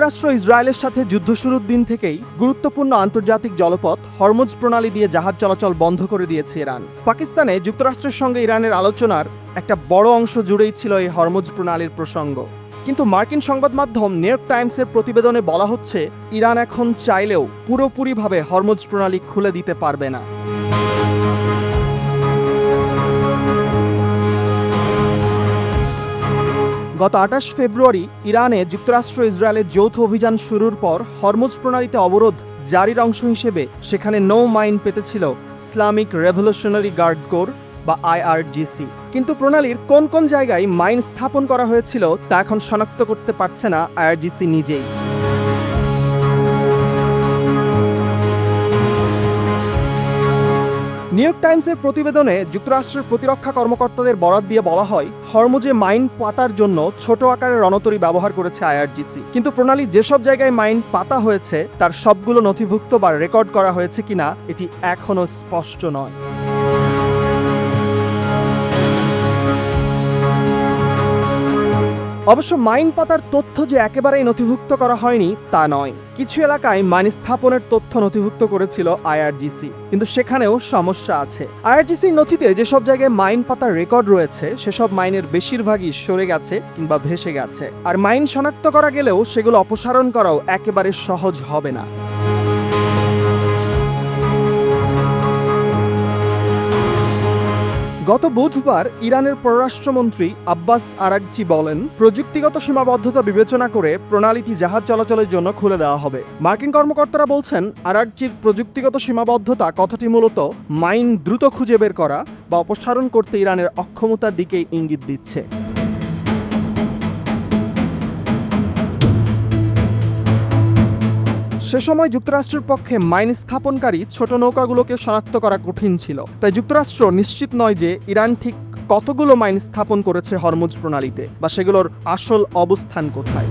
যুক্তরাষ্ট্র ইসরায়েলের সাথে যুদ্ধ শুরুর দিন থেকেই গুরুত্বপূর্ণ আন্তর্জাতিক জলপথ হরমুজ প্রণালী দিয়ে জাহাজ চলাচল বন্ধ করে দিয়েছে ইরান। পাকিস্তানে যুক্তরাষ্ট্রের সঙ্গে ইরানের আলোচনার একটা বড় অংশ জুড়েই ছিল এই হরমুজ প্রণালীর প্রসঙ্গ। কিন্তু মার্কিন সংবাদ মাধ্যম নিউ ইয়র্ক টাইমসের প্রতিবেদনে বলা হচ্ছে, ইরান এখন চাইলেও পুরোপুরিভাবে হরমুজ প্রণালী খুলে দিতে পারবে না। গত ২৮ ফেব্রুয়ারি ইরানে যুক্তরাষ্ট্র ইসরায়েলের যৌথ অভিযান শুরুর পর হরমুজ প্রণালীতে অবরোধ জারির অংশ হিসেবে সেখানে নৌ মাইন পেতেছিল ইসলামিক রেভলিউশনারি গার্ড কোর বা IRGC। কিন্তু প্রণালীর কোন কোন জায়গায় মাইন স্থাপন করা হয়েছিল তা এখন শনাক্ত করতে পারছে না IRGC নিজেই। নিউ ইয়র্ক টাইমসের প্রতিবেদনে যুক্তরাষ্ট্রের প্রতিরক্ষা কর্মকর্তাদের বরাত দিয়ে বলা হয়, হরমুজে মাইন পাতার জন্য ছোট আকারের রণতরী ব্যবহার করেছে IRGC। কিন্তু প্রণালী যেসব জায়গায় মাইন পাতা হয়েছে তার সবগুলো নথিভুক্ত বা রেকর্ড করা হয়েছে কিনা এটি এখনও স্পষ্ট নয়। অবশ্য মাইন পাতার তথ্য যে একেবারেই নথিভুক্ত করা হয়নি তা নয়। কিছু এলাকায় মাইন স্থাপনের তথ্য নথিভুক্ত করেছিল IRGC, কিন্তু সেখানেও সমস্যা আছে। IRGCর নথিতে যেসব জায়গায় মাইন পাতার রেকর্ড রয়েছে সেসব মাইনের বেশিরভাগই সরে গেছে কিংবা ভেসে গেছে। আর মাইন শনাক্ত করা গেলেও সেগুলো অপসারণ করাও একেবারে সহজ হবে না। গত বুধবার ইরানের পররাষ্ট্রমন্ত্রী আব্বাস আরাগচি বলেন, প্রযুক্তিগত সীমাবদ্ধতা বিবেচনা করে প্রণালীটি জাহাজ চলাচলের জন্য খুলে দেওয়া হবে। মার্কিন কর্মকর্তারা বলছেন, আরাগচির প্রযুক্তিগত সীমাবদ্ধতা কথাটি মূলত মাইন দ্রুত খুঁজে বের করা বা অপসারণ করতে ইরানের অক্ষমতার দিকেই ইঙ্গিত দিচ্ছে। সে সময় যুক্তরাষ্ট্রের পক্ষে মাইন স্থাপনকারী ছোট নৌকাগুলোকে শনাক্ত করা কঠিন ছিল। তাই যুক্তরাষ্ট্র নিশ্চিত নয় যে ইরান ঠিক কতগুলো মাইন স্থাপন করেছে হরমুজ প্রণালীতে বা সেগুলোর আসল অবস্থান কোথায়।